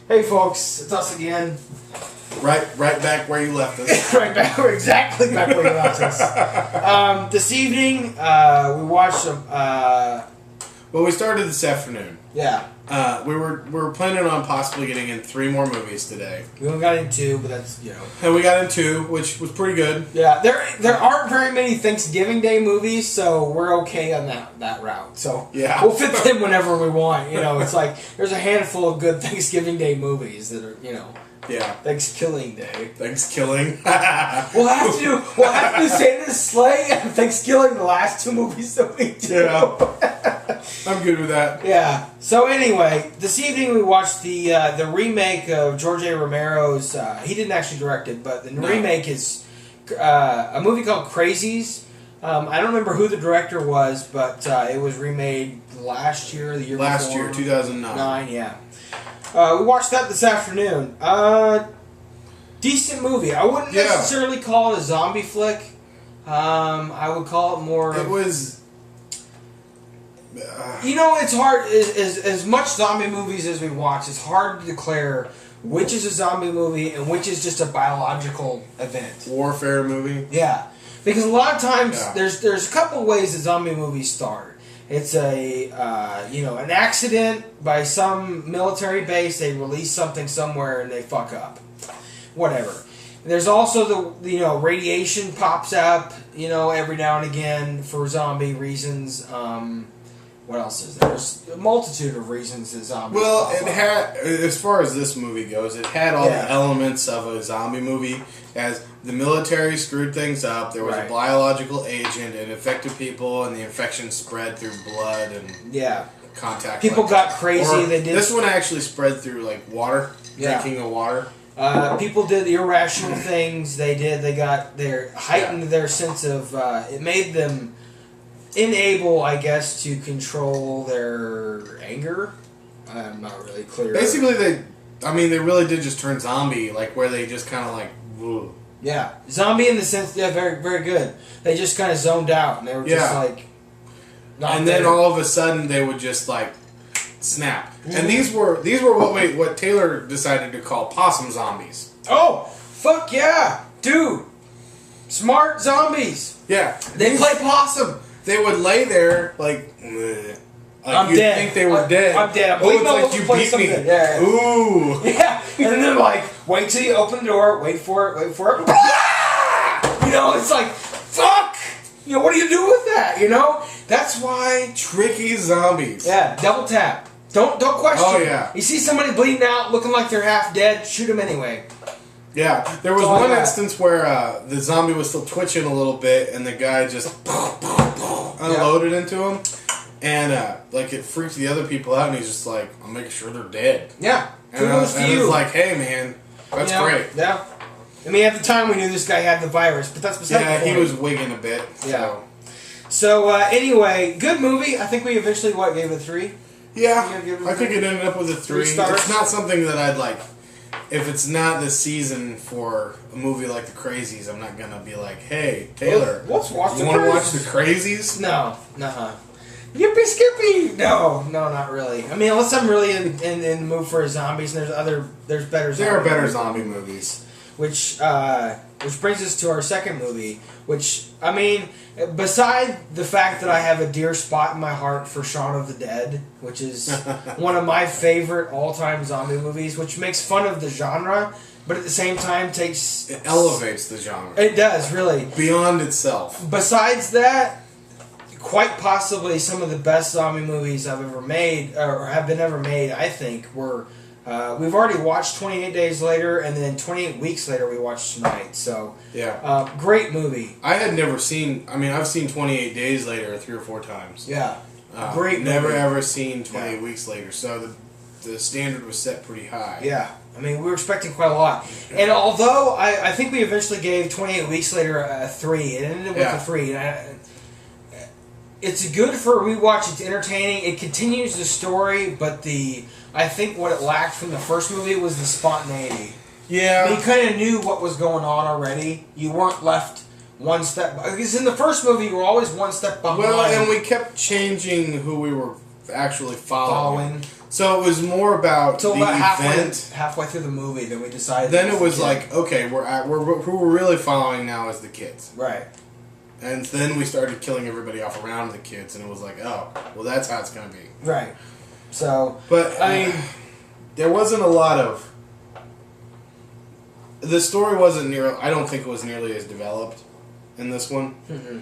Hey folks, it's us again. Right back where you left us. Exactly back where you left us. This evening, we watched some. Well, we started this afternoon. Yeah. We were planning on possibly getting in 3 more movies today. We only got in 2, but that's And we got in 2, which was pretty good. Yeah, there aren't very many Thanksgiving Day movies, so we're okay on that route. So yeah, we'll fit them whenever we want. It's like there's a handful of good Thanksgiving Day movies that are Yeah. Thanksgiving Day. Thanksgiving. We'll have to do Santa's Sleigh and Thanksgiving, the last 2 movies that we do. Yeah. I'm good with that. Yeah. So anyway, this evening we watched the remake of George A. Romero's. He didn't actually direct it, but the remake is a movie called Crazies. I don't remember who the director was, but it was remade last year, the year before. Last year, 2009. Yeah. We watched that this afternoon. Decent movie. I wouldn't necessarily call it a zombie flick. I would call it more... It was... it's hard. As much zombie movies as we watch, it's hard to declare which is a zombie movie and which is just a biological event. Warfare movie? Yeah. Because a lot of times, there's a couple ways that zombie movies start. It's an accident by some military base. They release something somewhere and they fuck up. Whatever. There's also the radiation pops up, every now and again for zombie reasons. What else is there? There's a multitude of reasons that zombies Well, pop up. had, as far as this movie goes, it had all the elements of a zombie movie. As the military screwed things up, there was a biological agent, it affected people, and the infection spread through blood and contact. People got crazy. They did. This one actually spread through water, drinking of water. People did irrational things. They heightened their sense of. It made them unable, I guess, to control their anger. I'm not really clear. Basically, they really did just turn zombie, where they just kind of woo. Yeah, zombie in the sense, very, very good. They just kind of zoned out, and they were just and then all of a sudden they would just snap. Mm-hmm. And these were what Taylor decided to call possum zombies. Oh, fuck yeah, dude! Smart zombies. Yeah, they play possum. They would lay there I'm dead. Think they were dead. I'm dead. It's you beat me. Yeah. Ooh. Yeah. And then wait till you open the door. Wait for it. It's fuck. What do you do with that? That's why tricky zombies. Yeah. Double tap. Don't question. Oh yeah. You see somebody bleeding out, looking like they're half dead. Shoot them anyway. Yeah. There was one instance where the zombie was still twitching a little bit, and the guy just unloaded into him. And it freaks the other people out, and he's just I'm making sure they're dead. Yeah. And it's hey man, that's great. Yeah. I mean, at the time we knew this guy had the virus, but that's beside the point. Yeah, he was wigging a bit. Yeah. So anyway, good movie. I think we eventually gave it a 3. Yeah, I think it ended up with a 3. 3 stars. It's not something that I'd if it's not the season for a movie like The Crazies, I'm not gonna be hey Taylor, let's watch. You want to watch The Crazies? No, Yippee Skippy! No, not really. I mean, unless I'm really in the mood for zombies, and there's better. There are better zombie movies. Which brings us to our second movie. Which beside the fact that I have a dear spot in my heart for Shaun of the Dead, which is one of my favorite all-time zombie movies, which makes fun of the genre, but at the same time it elevates the genre. It does really beyond itself. Besides that, quite possibly some of the best zombie movies I've ever made, or have been ever made, I think, were... we've already watched 28 Days Later, and then 28 Weeks Later we watched tonight. So, great movie. I had never seen... I've seen 28 Days Later 3 or 4 times. Yeah. Great movie. Never ever seen 28 Weeks Later, so the standard was set pretty high. Yeah. We were expecting quite a lot. And although I think we eventually gave 28 Weeks Later a 3, it ended with a 3, it's good for a rewatch. It's entertaining. It continues the story, but I think what it lacked from the first movie was the spontaneity. Yeah. You kind of knew what was going on already. You weren't left one step... Because in the first movie, you were always one step behind. Well, and we kept changing who we were actually following. So it was more about the event. Halfway through the movie, then we decided. Then it was like, okay, who we're really following now is the kids, right? And then we started killing everybody off around the kids, and it was like, oh, well, that's how it's gonna be, right? So, but I mean, there wasn't a lot of. The story wasn't near. I don't think it was nearly as developed in this one. Mm-hmm.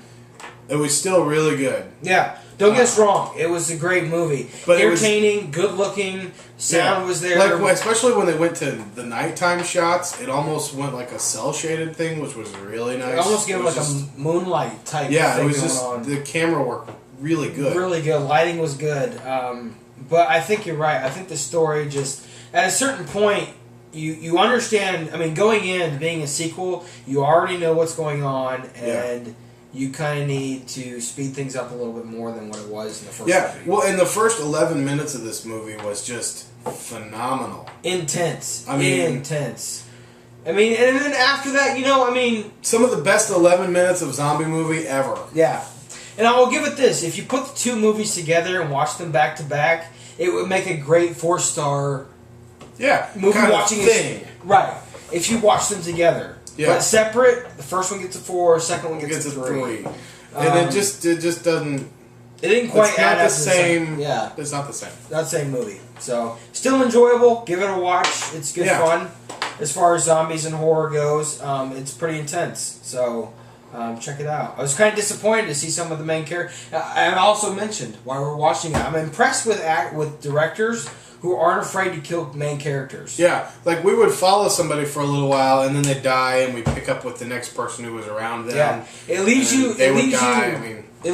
It was still really good. Yeah. Don't get us wrong. It was a great movie. But entertaining, good looking, sound was there. Like, especially when they went to the nighttime shots, it almost went like a cell shaded thing, which was really nice. It almost gave it like a moonlight type thing it was just on. The camera work really good. Really good. Lighting was good. But I think you're right. I think the story just, at a certain point, you understand. I mean, going in, being a sequel, you already know what's going on, and you kind of need to speed things up a little bit more than what it was in the first movie. Yeah, well, in the first 11 minutes of this movie was just phenomenal. Intense. I mean... Intense. I mean, and then after that, some of the best 11 minutes of zombie movie ever. Yeah. And I will give it this. If you put the two movies together and watch them back to back, it would make a great 4-star movie watching thing. Right. If you watch them together. Yeah. But separate, the first one gets a 4, second one gets a 3. And it just doesn't. It didn't quite add up the same. Yeah, it's not the same. Not the same movie. So still enjoyable. Give it a watch. It's good fun. As far as zombies and horror goes, it's pretty intense. So check it out. I was kind of disappointed to see some of the main characters. I also mentioned while we're watching it, I'm impressed with directors who aren't afraid to kill main characters. Yeah, like we would follow somebody for a little while, and then they die, and we pick up with the next person who was around them. Yeah, it leaves you. It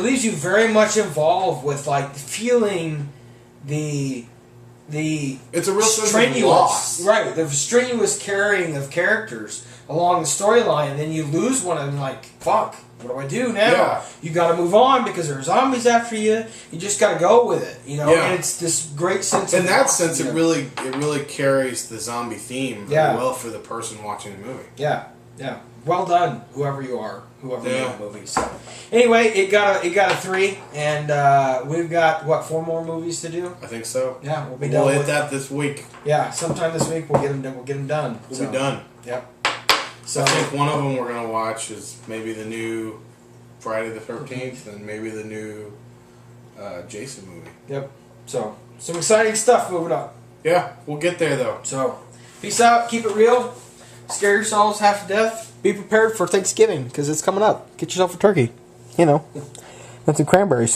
leaves you very much involved with like feeling the. It's a real strenuous loss, right? The strenuous carrying of characters along the storyline, and then you lose one, and like, fuck. What do I do now? Yeah. You got to move on because there are zombies after you. You just got to go with it, And it's this great sense. In that sense, it really carries the zombie theme very well for the person watching the movie. Yeah, yeah. Well done, whoever you are, whoever made the movie. So, anyway, it got a 3, and we've got 4 more movies to do. I think so. Yeah, we'll be done. We'll hit that this week. Yeah, sometime this week we'll get them done. We'll be done. Yep. So I think one of them we're going to watch is maybe the new Friday the 13th and maybe the new Jason movie. Yep. So, some exciting stuff moving up. Yeah, we'll get there though. So, peace out, keep it real, scare yourselves half to death. Be prepared for Thanksgiving because it's coming up. Get yourself a turkey, and some cranberries.